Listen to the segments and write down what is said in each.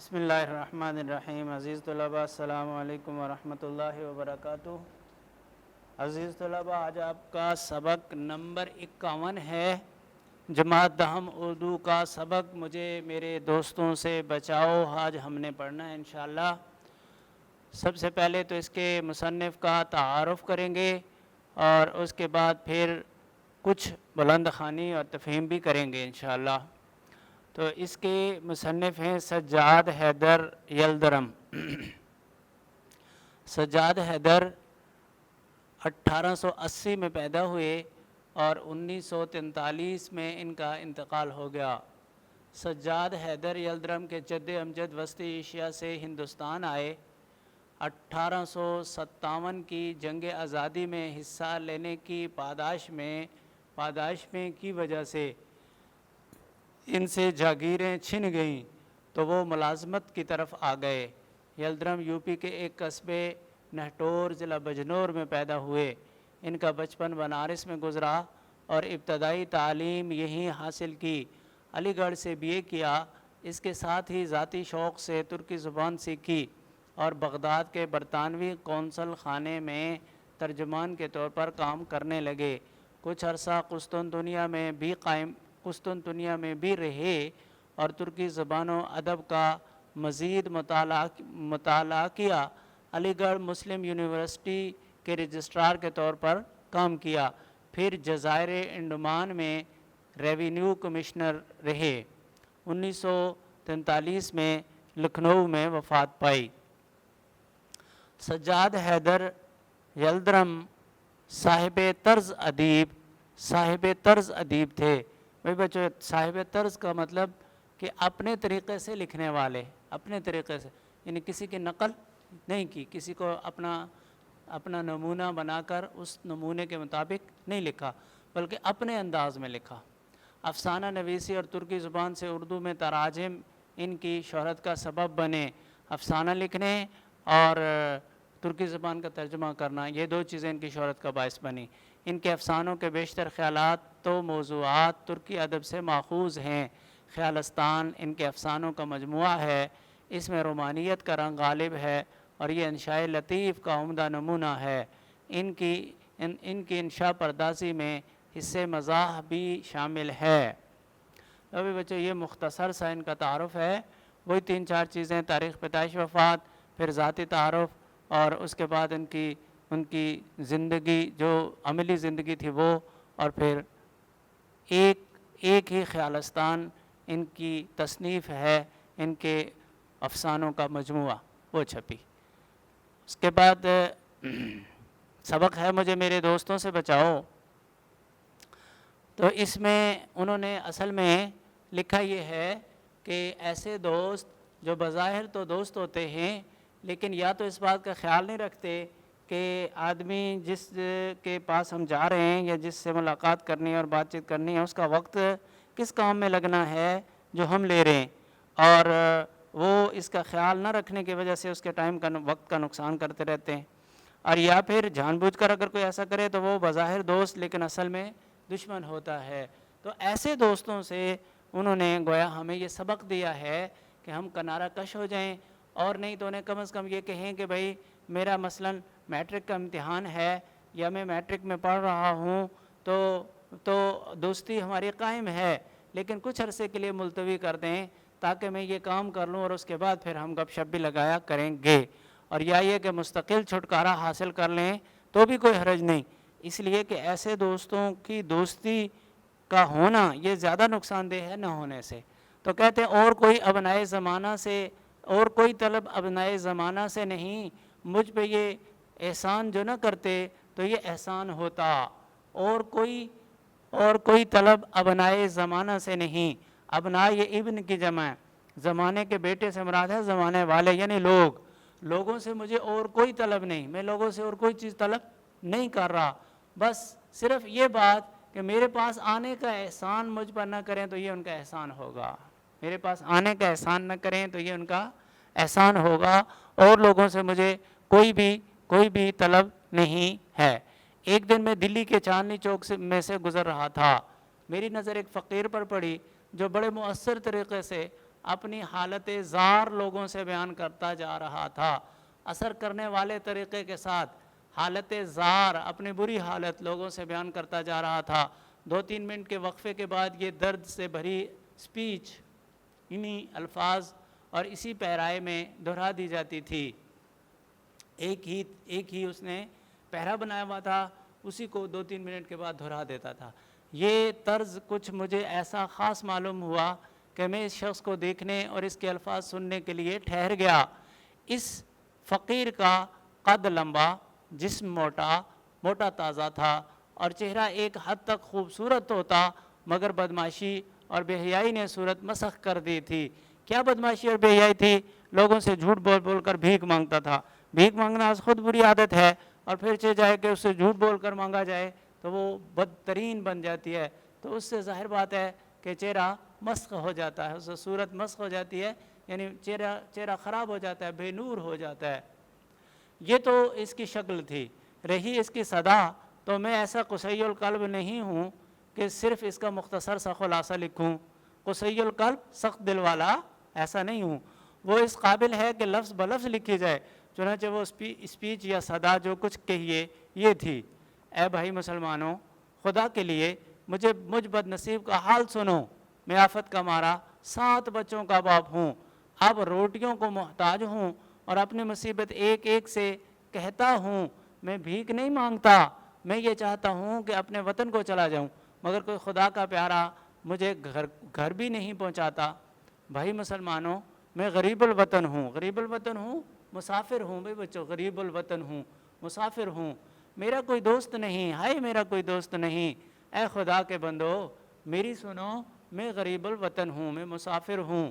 بسم اللہ الرحمن الرحیم۔ عزیز طلباء السلام علیکم ورحمۃ اللہ وبرکاتہ۔ عزیز طلباء، آج آپ کا سبق نمبر 51 ہے، جماعت دہم اردو کا سبق مجھے میرے دوستوں سے بچاؤ آج ہم نے پڑھنا ہے انشاءاللہ۔ سب سے پہلے تو اس کے مصنف کا تعارف کریں گے اور اس کے بعد پھر کچھ بلند خوانی اور تفہیم بھی کریں گے انشاءاللہ۔ تو اس کے مصنف ہیں سجاد حیدر یلدرم۔ سجاد حیدر 1880 میں پیدا ہوئے اور 1943 میں ان کا انتقال ہو گیا۔ سجاد حیدر یلدرم کے جد امجد وسطی ایشیا سے ہندوستان آئے۔ 1857 کی جنگ آزادی میں حصہ لینے کی پاداش میں کی وجہ سے ان سے جاگیریں چھن گئیں تو وہ ملازمت کی طرف آ گئے۔ یلدرم یوپی کے ایک قصبے نہٹور ضلع بجنور میں پیدا ہوئے۔ ان کا بچپن بنارس میں گزرا اور ابتدائی تعلیم یہیں حاصل کی۔ علی گڑھ سے BA کیا۔ اس کے ساتھ ہی ذاتی شوق سے ترکی زبان سیکھی اور بغداد کے برطانوی قونصل خانے میں ترجمان کے طور پر کام کرنے لگے۔ کچھ عرصہ قسطنطنیہ میں بھی رہے اور ترکی زبان و ادب کا مزید مطالعہ کیا۔ علی گڑھ مسلم یونیورسٹی کے رجسٹرار کے طور پر کام کیا، پھر جزائر انڈمان میں ریونیو کمشنر رہے۔ 1943 میں لکھنؤ میں وفات پائی۔ سجاد حیدر یلدرم صاحب طرز ادیب تھے۔ بھائی بچوں، صاحب طرز کا مطلب کہ اپنے طریقے سے لکھنے والے، اپنے طریقے سے، یعنی کسی کی نقل نہیں کی، کسی کو اپنا نمونہ بنا کر اس نمونے کے مطابق نہیں لکھا، بلکہ اپنے انداز میں لکھا۔ افسانہ نویسی اور ترکی زبان سے اردو میں تراجم ان کی شہرت کا سبب بنے۔ افسانہ لکھنے اور ترکی زبان کا ترجمہ کرنا، یہ دو چیزیں ان کی شہرت کا باعث بنی۔ ان کے افسانوں کے بیشتر خیالات تو موضوعات ترکی ادب سے ماخوذ ہیں۔ خیالستان ان کے افسانوں کا مجموعہ ہے۔ اس میں رومانیت کا رنگ غالب ہے اور یہ انشاء لطیف کا عمدہ نمونہ ہے۔ ان کی انشاء پردازی میں حصے مزاح بھی شامل ہے۔ ابھی بچے، یہ مختصر سا ان کا تعارف ہے۔ وہی 3-4 چیزیں: تاریخ پیدائش وفات، پھر ذاتی تعارف، اور اس کے بعد ان کی زندگی، جو عملی زندگی تھی وہ، اور پھر ایک ہی خیالستان ان کی تصنیف ہے، ان کے افسانوں کا مجموعہ، وہ چھپی۔ اس کے بعد سبق ہے مجھے میرے دوستوں سے بچاؤ۔ تو اس میں انہوں نے اصل میں لکھا یہ ہے کہ ایسے دوست جو بظاہر تو دوست ہوتے ہیں لیکن یا تو اس بات کا خیال نہیں رکھتے کہ آدمی جس کے پاس ہم جا رہے ہیں یا جس سے ملاقات کرنی ہے اور بات چیت کرنی ہے، اس کا وقت کس کام میں لگنا ہے جو ہم لے رہے ہیں، اور وہ اس کا خیال نہ رکھنے کی وجہ سے اس کے ٹائم کا وقت کا نقصان کرتے رہتے ہیں، اور یا پھر جان بوجھ کر اگر کوئی ایسا کرے تو وہ بظاہر دوست لیکن اصل میں دشمن ہوتا ہے۔ تو ایسے دوستوں سے انہوں نے گویا ہمیں یہ سبق دیا ہے کہ ہم کنارہ کش ہو جائیں، اور نہیں تو انہیں کم از کم یہ کہیں کہ بھائی میرا مثلاً میٹرک کا امتحان ہے یا میں میٹرک میں پڑھ رہا ہوں تو دوستی ہماری قائم ہے، لیکن کچھ عرصے کے لیے ملتوی کر دیں تاکہ میں یہ کام کر لوں اور اس کے بعد پھر ہم گپ شپ بھی لگایا کریں گے، اور یا یہ کہ مستقل چھٹکارا حاصل کر لیں تو بھی کوئی حرج نہیں، اس لیے کہ ایسے دوستوں کی دوستی کا ہونا یہ زیادہ نقصان دہ ہے نہ ہونے سے۔ تو کہتے ہیں اور کوئی طلب ابنائے زمانہ سے نہیں، مجھ پہ یہ احسان جو نہ کرتے تو یہ احسان ہوتا۔ اور کوئی طلب ابنائے زمانہ سے نہیں، ابنا یہ ابن کی جمع ہے، زمانے کے بیٹے سے مراد ہے زمانے والے، یعنی لوگوں سے مجھے اور کوئی طلب نہیں، میں لوگوں سے اور کوئی چیز طلب نہیں کر رہا، بس صرف یہ بات کہ میرے پاس آنے کا احسان مجھ پر نہ کریں تو یہ ان کا احسان ہوگا، میرے پاس آنے کا احسان نہ کریں تو یہ ان کا احسان ہوگا، اور لوگوں سے مجھے کوئی بھی طلب نہیں ہے۔ ایک دن میں دلی کے چاندنی چوک میں سے گزر رہا تھا، میری نظر ایک فقیر پر پڑی جو بڑے مؤثر طریقے سے اپنی حالت زار لوگوں سے بیان کرتا جا رہا تھا، اثر کرنے والے طریقے کے ساتھ حالت زار، اپنی بری حالت لوگوں سے بیان کرتا جا رہا تھا۔ 2-3 منٹ کے وقفے کے بعد یہ درد سے بھری سپیچ انہی الفاظ اور اسی پیرائے میں دہرا دی جاتی تھی۔ ایک ہی اس نے پیرا بنایا ہوا تھا، اسی کو 2-3 منٹ کے بعد دہرا دیتا تھا۔ یہ طرز کچھ مجھے ایسا خاص معلوم ہوا کہ میں اس شخص کو دیکھنے اور اس کے الفاظ سننے کے لیے ٹھہر گیا۔ اس فقیر کا قد لمبا، جسم موٹا تازہ تھا اور چہرہ ایک حد تک خوبصورت ہوتا، مگر بدماشی اور بے حیائی نے صورت مسخ کر دی تھی۔ کیا بدماشی اور بے حیائی تھی؟ لوگوں سے جھوٹ بول کر بھیک مانگتا تھا۔ بھیک مانگنا خود بری عادت ہے، اور پھر جائے کہ اس سے جھوٹ بول کر مانگا جائے تو وہ بدترین بن جاتی ہے، تو اس سے ظاہر بات ہے کہ چہرہ مسخ ہو جاتا ہے، اس سے صورت مسخ ہو جاتی ہے، یعنی چہرہ خراب ہو جاتا ہے، بے نور ہو جاتا ہے۔ یہ تو اس کی شکل تھی۔ رہی اس کی صدا، تو میں ایسا قصی القلب نہیں ہوں کہ صرف اس کا مختصر سا خلاصہ لکھوں۔ قصی القلب، سخت دل والا، ایسا نہیں ہوں۔ وہ اس قابل ہے کہ لفظ بلفظ لکھی جائے، چنانچہ وہ اسپیچ یا صدا جو کچھ کہیے یہ تھی: اے بھائی مسلمانوں، خدا کے لیے مجھ بد نصیب کا حال سنو۔ میں آفت کا مارا 7 بچوں کا باپ ہوں، اب روٹیوں کو محتاج ہوں اور اپنی مصیبت ایک ایک سے کہتا ہوں۔ میں بھیک نہیں مانگتا، میں یہ چاہتا ہوں کہ اپنے وطن کو چلا جاؤں، مگر کوئی خدا کا پیارا مجھے گھر بھی نہیں پہنچاتا۔ بھائی مسلمانوں، میں غریب الوطن ہوں، مسافر ہوں۔ بھائی بچوں، غریب الوطن ہوں، مسافر ہوں، میرا کوئی دوست نہیں، ہائے میرا کوئی دوست نہیں۔ اے خدا کے بندو، میری سنو، میں غریب الوطن ہوں، میں مسافر ہوں۔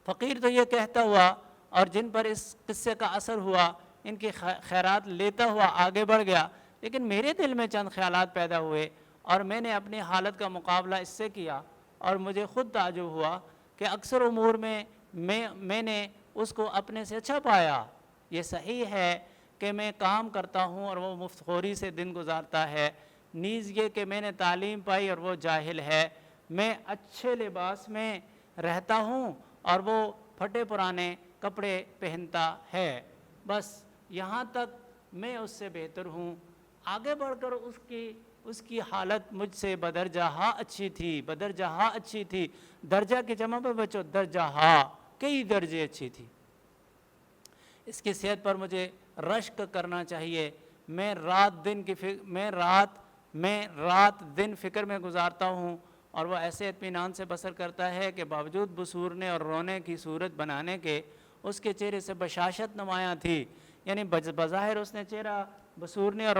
فقیر تو یہ کہتا ہوا اور جن پر اس قصے کا اثر ہوا ان کی خیرات لیتا ہوا آگے بڑھ گیا، لیکن میرے دل میں چند خیالات پیدا ہوئے اور میں نے اپنی حالت کا مقابلہ اس سے کیا، اور مجھے خود تعجب ہوا کہ اکثر امور میں نے اس کو اپنے سے اچھا پایا۔ یہ صحیح ہے کہ میں کام کرتا ہوں اور وہ مفت خوری سے دن گزارتا ہے، نیز یہ کہ میں نے تعلیم پائی اور وہ جاہل ہے۔ میں اچھے لباس میں رہتا ہوں اور وہ پھٹے پرانے کپڑے پہنتا ہے، بس یہاں تک میں اس سے بہتر ہوں۔ آگے بڑھ کر اس کی حالت مجھ سے بدرجہ اچھی تھی۔ درجہ کی جمع پہ بچو، درجہ، کئی درجے اچھی تھی۔ اس کی صحت پر مجھے رشک کرنا چاہیے۔ میں رات دن فکر میں گزارتا ہوں اور وہ ایسے اطمینان سے بسر کرتا ہے کہ باوجود بسورنے اور رونے کی صورت بنانے کے اس کے چہرے سے بشاشت نمایاں تھی۔ یعنی بظاہر اس نے چہرہ بسورنے اور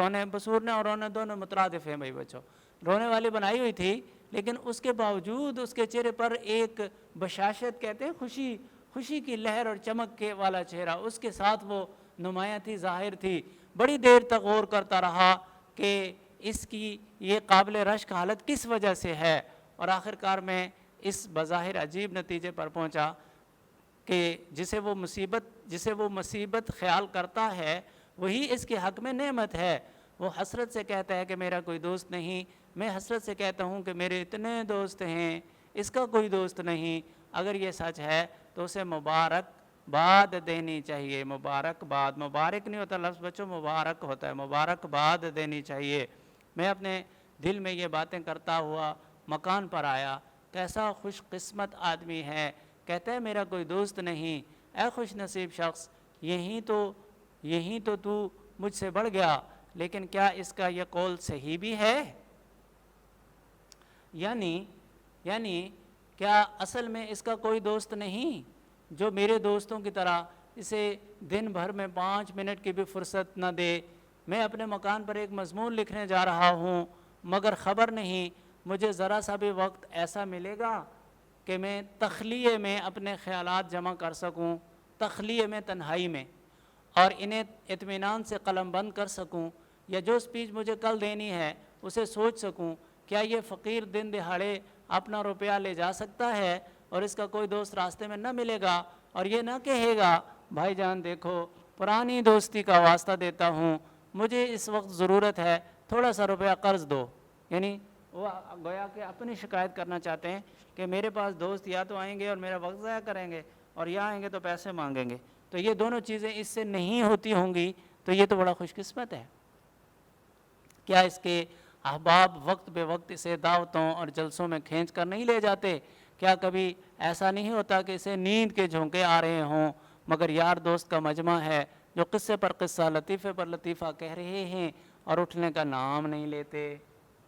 رونے دونوں مترادف ہیں بھائی بچوں، رونے والی بنائی ہوئی تھی، لیکن اس کے باوجود اس کے چہرے پر ایک بشاشت، کہتے ہیں خوشی کی لہر اور چمک کے والا چہرہ اس کے ساتھ وہ نمایاں تھی، ظاہر تھی۔ بڑی دیر تک غور کرتا رہا کہ اس کی یہ قابل رشک حالت کس وجہ سے ہے، اور آخرکار میں اس بظاہر عجیب نتیجے پر پہنچا کہ جسے وہ مصیبت خیال کرتا ہے وہی اس کے حق میں نعمت ہے۔ وہ حسرت سے کہتا ہے کہ میرا کوئی دوست نہیں، میں حسرت سے کہتا ہوں کہ میرے اتنے دوست ہیں، اس کا کوئی دوست نہیں۔ اگر یہ سچ ہے تو اسے مبارک باد دینی چاہیے۔ مبارک نہیں ہوتا لفظ بچوں، مبارک ہوتا ہے، مبارک باد دینی چاہیے۔ میں اپنے دل میں یہ باتیں کرتا ہوا مکان پر آیا، کیسا خوش قسمت آدمی ہے، کہتا ہے میرا کوئی دوست نہیں۔ اے خوش نصیب شخص، یہیں تو مجھ سے بڑھ گیا، لیکن کیا اس کا یہ قول صحیح بھی ہے؟ یعنی کیا اصل میں اس کا کوئی دوست نہیں جو میرے دوستوں کی طرح اسے دن بھر میں 5 منٹ کی بھی فرصت نہ دے؟ میں اپنے مکان پر ایک مضمون لکھنے جا رہا ہوں، مگر خبر نہیں مجھے ذرا سا بھی وقت ایسا ملے گا کہ میں تخلیے میں اپنے خیالات جمع کر سکوں، تخلیے میں، تنہائی میں، اور انہیں اطمینان سے قلم بند کر سکوں، یا جو سپیچ مجھے کل دینی ہے اسے سوچ سکوں۔ کیا یہ فقیر دن دہاڑے اپنا روپیہ لے جا سکتا ہے اور اس کا کوئی دوست راستے میں نہ ملے گا اور یہ نہ کہے گا بھائی جان دیکھو پرانی دوستی کا واسطہ دیتا ہوں، مجھے اس وقت ضرورت ہے، تھوڑا سا روپیہ قرض دو؟ یعنی وہ گویا کہ اپنی شکایت کرنا چاہتے ہیں کہ میرے پاس دوست یا تو آئیں گے اور میرا وقت ضائع کریں گے، اور یا آئیں گے تو پیسے مانگیں گے، تو یہ دونوں چیزیں اس سے نہیں ہوتی ہوں گی تو یہ تو بڑا خوش قسمت ہے۔ کیا اس کے احباب وقت بے وقت اسے دعوتوں اور جلسوں میں کھینچ کر نہیں لے جاتے؟ کیا کبھی ایسا نہیں ہوتا کہ اسے نیند کے جھونکے آ رہے ہوں، مگر یار دوست کا مجمع ہے جو قصے پر قصہ، لطیفے پر لطیفہ کہہ رہے ہیں اور اٹھنے کا نام نہیں لیتے؟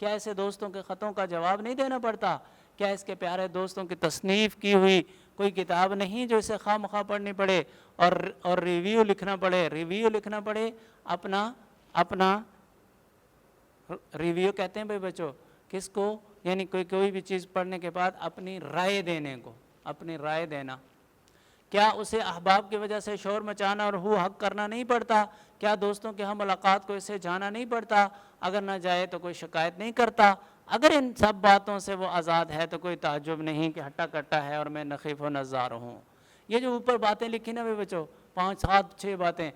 کیا اسے دوستوں کے خطوں کا جواب نہیں دینا پڑتا؟ کیا اس کے پیارے دوستوں کی تصنیف کی ہوئی کوئی کتاب نہیں جو اسے خواہ مخواہ پڑھنی پڑے اور ریویو لکھنا پڑے؟ اپنا ریویو کہتے ہیں بھائی بچوں کس کو؟ یعنی کوئی بھی چیز پڑھنے کے بعد اپنی رائے دینا۔ کیا اسے احباب کی وجہ سے شور مچانا اور ہو حق کرنا نہیں پڑتا؟ کیا دوستوں کے ہاں ملاقات کو اسے جانا نہیں پڑتا؟ اگر نہ جائے تو کوئی شکایت نہیں کرتا؟ اگر ان سب باتوں سے وہ آزاد ہے تو کوئی تعجب نہیں کہ ہٹا کٹا ہے اور میں نخیف و نزار ہوں۔ یہ جو اوپر باتیں لکھی نا بھائی بچوں، 5 7 6 باتیں،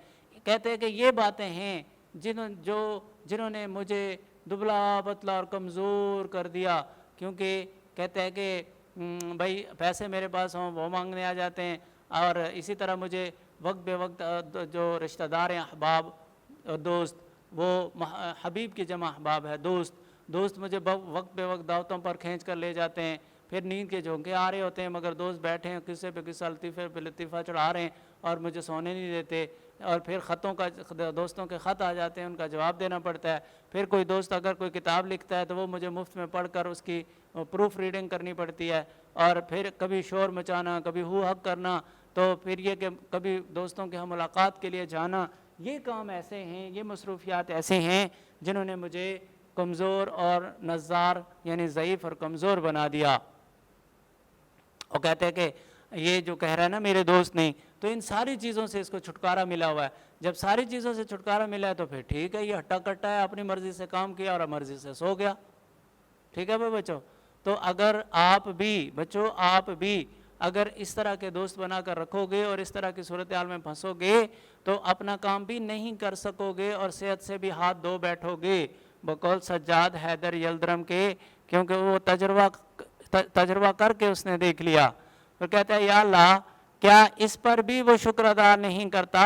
کہتے ہیں کہ یہ باتیں ہیں جنہوں نے مجھے دبلا پتلا اور کمزور کر دیا، کیونکہ کہتے ہیں کہ بھائی پیسے میرے پاس ہوں وہ مانگنے آ جاتے ہیں، اور اسی طرح مجھے وقت بے وقت جو رشتہ دار ہیں، احباب دوست، وہ حبیب کی جمع احباب ہے، دوست مجھے وقت بے وقت دعوتوں پر کھینچ کر لے جاتے ہیں، پھر نیند کے جھونکے آ رہے ہوتے ہیں مگر دوست بیٹھے ہیں قصے پہ قصہ، لطیفے پہ لطیفہ چڑھا رہے ہیں اور مجھے سونے نہیں دیتے، اور پھر دوستوں کے خط آ جاتے ہیں، ان کا جواب دینا پڑتا ہے، پھر کوئی دوست اگر کوئی کتاب لکھتا ہے تو وہ مجھے مفت میں پڑھ کر اس کی پروف ریڈنگ کرنی پڑتی ہے، اور پھر کبھی شور مچانا، کبھی ہو حق کرنا، تو پھر یہ کہ کبھی دوستوں کے ہم ملاقات کے لیے جانا، یہ کام ایسے ہیں، یہ مصروفیات ایسے ہیں جنہوں نے مجھے کمزور اور نزار یعنی ضعیف اور کمزور بنا دیا۔ وہ کہتے ہیں کہ یہ جو کہہ رہا ہے نا میرے دوست نہیں، تو ان ساری چیزوں سے اس کو چھٹکارا ملا ہوا ہے۔ جب ساری چیزوں سے چھٹکارا ملا ہے تو پھر ٹھیک ہے، یہ ہٹا کٹا ہے، اپنی مرضی سے کام کیا اور مرضی سے سو گیا۔ ٹھیک ہے بھائی بچوں، تو اگر آپ بھی اگر اس طرح کے دوست بنا کر رکھو گے اور اس طرح کی صورتحال میں پھنسو گے تو اپنا کام بھی نہیں کر سکو گے اور صحت سے بھی ہاتھ دھو بیٹھو گے، بقول سجاد حیدر یلدرم کے، کیونکہ وہ تجربہ کر کے اس نے دیکھ لیا۔ تو کہتا ہے یا اللہ کیا اس پر بھی وہ شکر ادا نہیں کرتا؟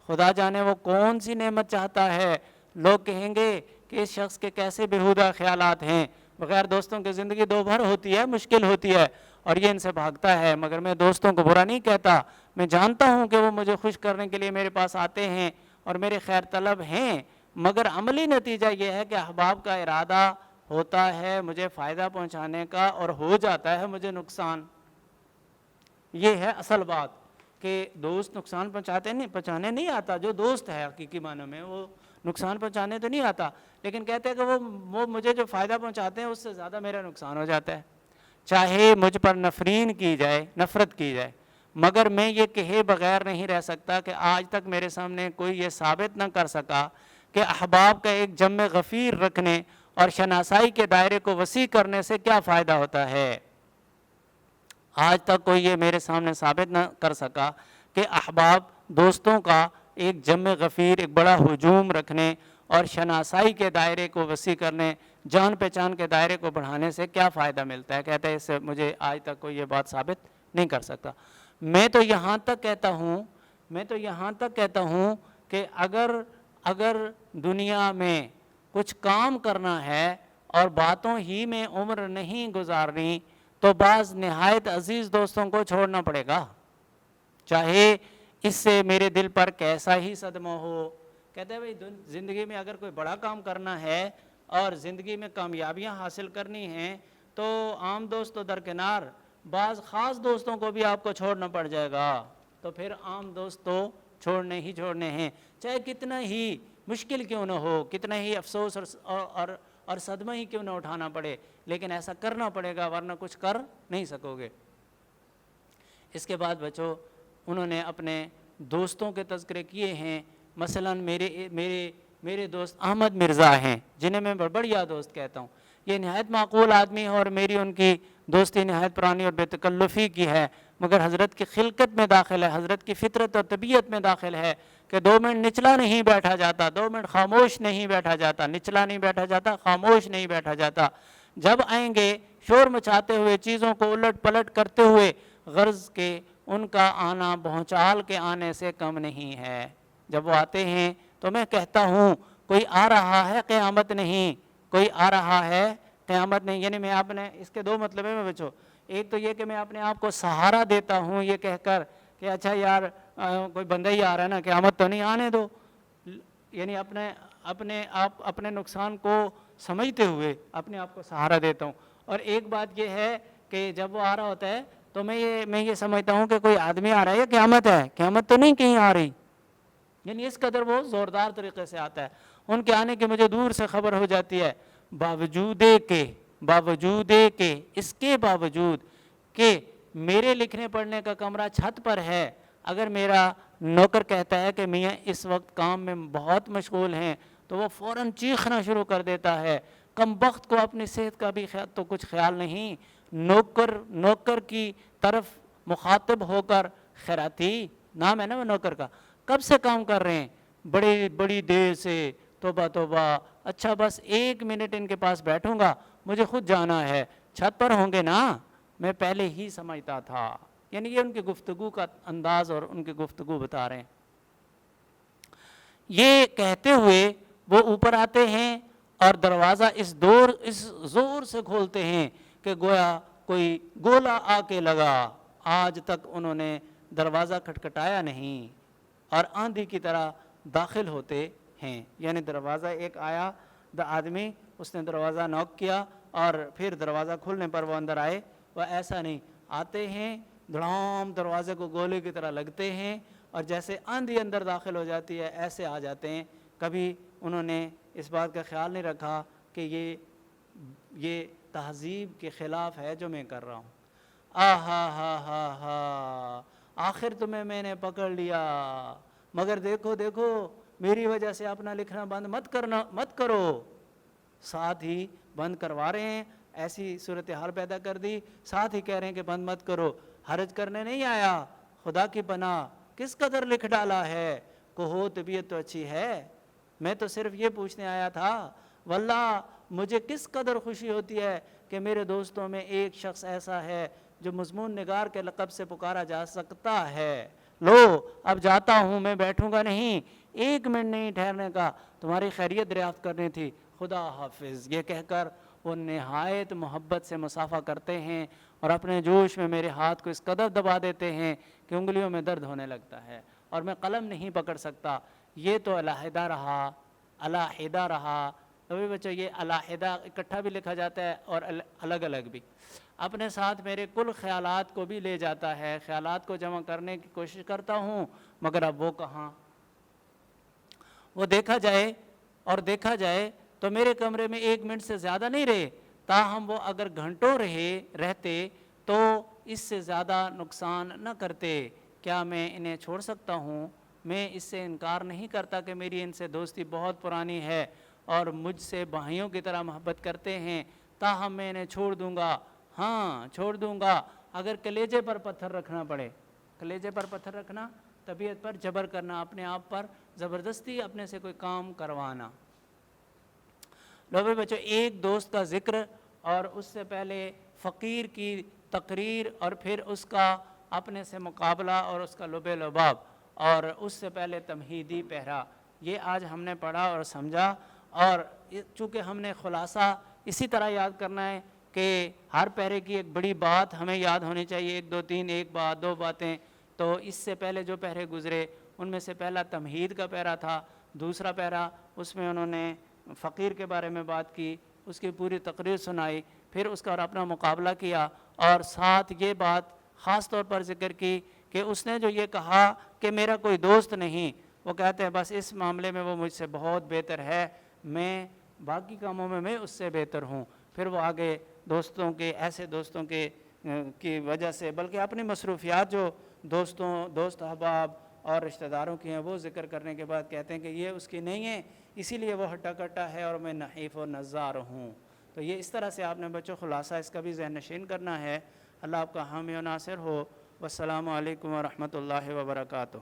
خدا جانے وہ کون سی نعمت چاہتا ہے۔ لوگ کہیں گے کہ اس شخص کے کیسے بےہودہ خیالات ہیں، بغیر دوستوں کی زندگی دو بھر ہوتی ہے، مشکل ہوتی ہے اور یہ ان سے بھاگتا ہے، مگر میں دوستوں کو برا نہیں کہتا، میں جانتا ہوں کہ وہ مجھے خوش کرنے کے لیے میرے پاس آتے ہیں اور میرے خیر طلب ہیں، مگر عملی نتیجہ یہ ہے کہ احباب کا ارادہ ہوتا ہے مجھے فائدہ پہنچانے کا اور ہو جاتا ہے مجھے نقصان۔ یہ ہے اصل بات کہ دوست نقصان پہنچانے نہیں آتا، جو دوست ہے حقیقی معنی میں وہ نقصان پہنچانے تو نہیں آتا، لیکن کہتے ہیں کہ وہ مجھے جو فائدہ پہنچاتے ہیں اس سے زیادہ میرا نقصان ہو جاتا ہے، چاہے مجھ پر نفرت کی جائے، مگر میں یہ کہے بغیر نہیں رہ سکتا کہ آج تک میرے سامنے کوئی یہ ثابت نہ کر سکا کہ احباب کا ایک جمع غفیر رکھنے اور شناسائی کے دائرے کو وسیع کرنے سے کیا فائدہ ہوتا ہے۔ آج تک کوئی یہ میرے سامنے ثابت نہ کر سکا کہ احباب دوستوں کا ایک جمع غفیر، ایک بڑا ہجوم رکھنے اور شناسائی کے دائرے کو وسیع کرنے، جان پہچان کے دائرے کو بڑھانے سے کیا فائدہ ملتا ہے۔ کہتا ہے اس سے مجھے آج تک کوئی یہ بات ثابت نہیں کر سکتا۔ میں تو یہاں تک کہتا ہوں کہ اگر دنیا میں کچھ کام کرنا ہے اور باتوں ہی میں عمر نہیں گزارنی تو بعض نہایت عزیز دوستوں کو چھوڑنا پڑے گا، چاہے اس سے میرے دل پر کیسا ہی صدمہ ہو۔ کہتے ہیں بھائی زندگی میں اگر کوئی بڑا کام کرنا ہے اور زندگی میں کامیابیاں حاصل کرنی ہیں تو عام دوست تو درکنار، بعض خاص دوستوں کو بھی آپ کو چھوڑنا پڑ جائے گا، تو پھر عام دوست تو چھوڑنے ہیں، چاہے کتنا ہی مشکل کیوں نہ ہو، کتنا ہی افسوس اور صدمہ ہی کیوں نہ اٹھانا پڑے، لیکن ایسا کرنا پڑے گا ورنہ کچھ کر نہیں سکو گے۔ اس کے بعد بچوں انہوں نے اپنے دوستوں کے تذکرے کیے ہیں، مثلا میرے دوست احمد مرزا ہیں جنہیں میں بڑھیا دوست کہتا ہوں، یہ نہایت معقول آدمی ہے اور میری ان کی دوستی نہایت پرانی اور بے تکلفی کی ہے، مگر حضرت کی خلقت میں داخل ہے، حضرت کی فطرت اور طبیعت میں داخل ہے کہ 2 منٹ نچلا نہیں بیٹھا جاتا، 2 منٹ خاموش نہیں بیٹھا جاتا، نچلا نہیں بیٹھا جاتا، خاموش نہیں بیٹھا جاتا۔ جب آئیں گے شور مچاتے ہوئے، چیزوں کو الٹ پلٹ کرتے ہوئے، غرض کہ ان کا آنا بھونچال کے آنے سے کم نہیں ہے۔ جب وہ آتے ہیں تو میں کہتا ہوں کوئی آ رہا ہے، قیامت نہیں، کوئی آ رہا ہے، قیامت نہیں۔ یعنی میں اپنے، اس کے دو مطلب ہیں میں بچو، ایک تو یہ کہ میں اپنے آپ کو سہارا دیتا ہوں یہ کہہ کر کہ اچھا یار کوئی بندہ ہی آ رہا ہے نا، قیامت تو نہیں آنے دو، یعنی اپنے نقصان کو سمجھتے ہوئے اپنے آپ کو سہارا دیتا ہوں۔ اور ایک بات یہ ہے کہ جب وہ آ رہا ہوتا ہے تو میں یہ سمجھتا ہوں کہ کوئی آدمی آ رہا ہے یا قیامت ہے، قیامت تو نہیں کہیں آ رہی، یعنی اس قدر وہ زوردار طریقے سے آتا ہے۔ ان کے آنے کی مجھے دور سے خبر ہو جاتی ہے، باوجود کہ اس کے باوجود کہ میرے لکھنے پڑھنے کا کمرہ چھت پر ہے، اگر میرا نوکر کہتا ہے کہ میاں اس وقت کام میں بہت مشغول ہیں تو وہ فوراً چیخنا شروع کر دیتا ہے۔ کم بخت کو اپنی صحت کا بھی تو کچھ خیال نہیں، نوکر کی طرف مخاطب ہو کر، خیراتی نام ہے نا وہ نوکر کا، کب سے کام کر رہے ہیں؟ بڑی دیر سے، توبہ توبہ، اچھا بس 1 منٹ ان کے پاس بیٹھوں گا، مجھے خود جانا ہے، چھت پر ہوں گے نا، میں پہلے ہی سمجھتا تھا۔ یعنی یہ ان کی گفتگو کا انداز اور ان کی گفتگو بتا رہے ہیں۔ یہ کہتے ہوئے وہ اوپر آتے ہیں اور دروازہ اس زور سے کھولتے ہیں کہ گویا کوئی گولا آ کے لگا۔ آج تک انہوں نے دروازہ کھٹکھٹایا نہیں اور آندھی کی طرح داخل ہوتے ہیں۔ یعنی دروازہ ایک آیا آدمی، اس نے دروازہ نوک کیا اور پھر دروازہ کھلنے پر وہ اندر آئے، وہ ایسا نہیں، آتے ہیں دھڑام دروازے کو گولے کی طرح لگتے ہیں اور جیسے آندھی اندر داخل ہو جاتی ہے ایسے آ جاتے ہیں۔ کبھی انہوں نے اس بات کا خیال نہیں رکھا کہ یہ تہذیب کے خلاف ہے جو میں کر رہا ہوں۔ ہا ہا ہا ہا، آخر تمہیں میں نے پکڑ لیا، مگر دیکھو میری وجہ سے اپنا لکھنا بند مت کرو۔ ساتھ ہی بند کروا رہے ہیں، ایسی صورتحال پیدا کر دی، ساتھ ہی کہہ رہے ہیں کہ بند مت کرو۔ حرج کرنے نہیں آیا، خدا کی پناہ کس قدر لکھ ڈالا ہے، کہو طبیعت تو اچھی ہے، میں تو صرف یہ پوچھنے آیا تھا۔ واللہ مجھے کس قدر خوشی ہوتی ہے کہ میرے دوستوں میں ایک شخص ایسا ہے جو مضمون نگار کے لقب سے پکارا جا سکتا ہے۔ لو اب جاتا ہوں، میں بیٹھوں گا نہیں، 1 منٹ نہیں ٹھہرنے کا، تمہاری خیریت دریافت کرنی تھی، خدا حافظ۔ یہ کہہ کر وہ نہایت محبت سے مصافحہ کرتے ہیں اور اپنے جوش میں میرے ہاتھ کو اس قدر دبا دیتے ہیں کہ انگلیوں میں درد ہونے لگتا ہے اور میں قلم نہیں پکڑ سکتا۔ یہ تو علیحدہ رہا، ابھی بچوں یہ علیحدہ اکٹھا بھی لکھا جاتا ہے اور الگ الگ بھی، اپنے ساتھ میرے کل خیالات کو بھی لے جاتا ہے، خیالات کو جمع کرنے کی کوشش کرتا ہوں مگر اب وہ کہاں۔ وہ دیکھا جائے تو میرے کمرے میں 1 منٹ سے زیادہ نہیں رہے، تاہم وہ اگر گھنٹوں رہتے تو اس سے زیادہ نقصان نہ کرتے۔ کیا میں انہیں چھوڑ سکتا ہوں؟ میں اس سے انکار نہیں کرتا کہ میری ان سے دوستی بہت پرانی ہے اور مجھ سے بھائیوں کی طرح محبت کرتے ہیں، تاہم میں انہیں چھوڑ دوں گا، ہاں چھوڑ دوں گا اگر کلیجے پر پتھر رکھنا پڑے۔ کلیجے پر پتھر رکھنا، طبیعت پر جبر کرنا، اپنے آپ پر زبردستی اپنے سے کوئی کام کروانا۔ لوگوں بچوں، ایک دوست کا ذکر اور اس سے پہلے فقیر کی تقریر اور پھر اس کا اپنے سے مقابلہ اور اس کا لب لباب اور اس سے پہلے تمہیدی پہرا، یہ آج ہم نے پڑھا اور سمجھا۔ اور چونکہ ہم نے خلاصہ اسی طرح یاد کرنا ہے کہ ہر پہرے کی ایک بڑی بات ہمیں یاد ہونی چاہیے، 1 2 3، ایک بات 2 باتیں۔ تو اس سے پہلے جو پہرے گزرے ان میں سے پہلا تمہید کا پہرا تھا، دوسرا پہرا اس میں انہوں نے فقیر کے بارے میں بات کی، اس کی پوری تقریر سنائی، پھر اس کا اور اپنا مقابلہ کیا اور ساتھ یہ بات خاص طور پر ذکر کی کہ اس نے جو یہ کہا کہ میرا کوئی دوست نہیں، وہ کہتے ہیں بس اس معاملے میں وہ مجھ سے بہت بہتر ہے، میں باقی کاموں میں اس سے بہتر ہوں۔ پھر وہ آگے ایسے دوستوں کی وجہ سے، بلکہ اپنی مصروفیات جو دوست احباب اور رشتہ داروں کی ہیں وہ ذکر کرنے کے بعد کہتے ہیں کہ یہ اس کی نہیں ہے، اسی لیے وہ ہٹا کٹا ہے اور میں نحیف و نزار ہوں۔ تو یہ اس طرح سے آپ نے بچوں خلاصہ اس کا بھی ذہن نشین کرنا ہے۔ اللہ آپ کا حامی و ناصر ہو۔ والسلام علیکم ورحمۃ اللہ وبرکاتہ۔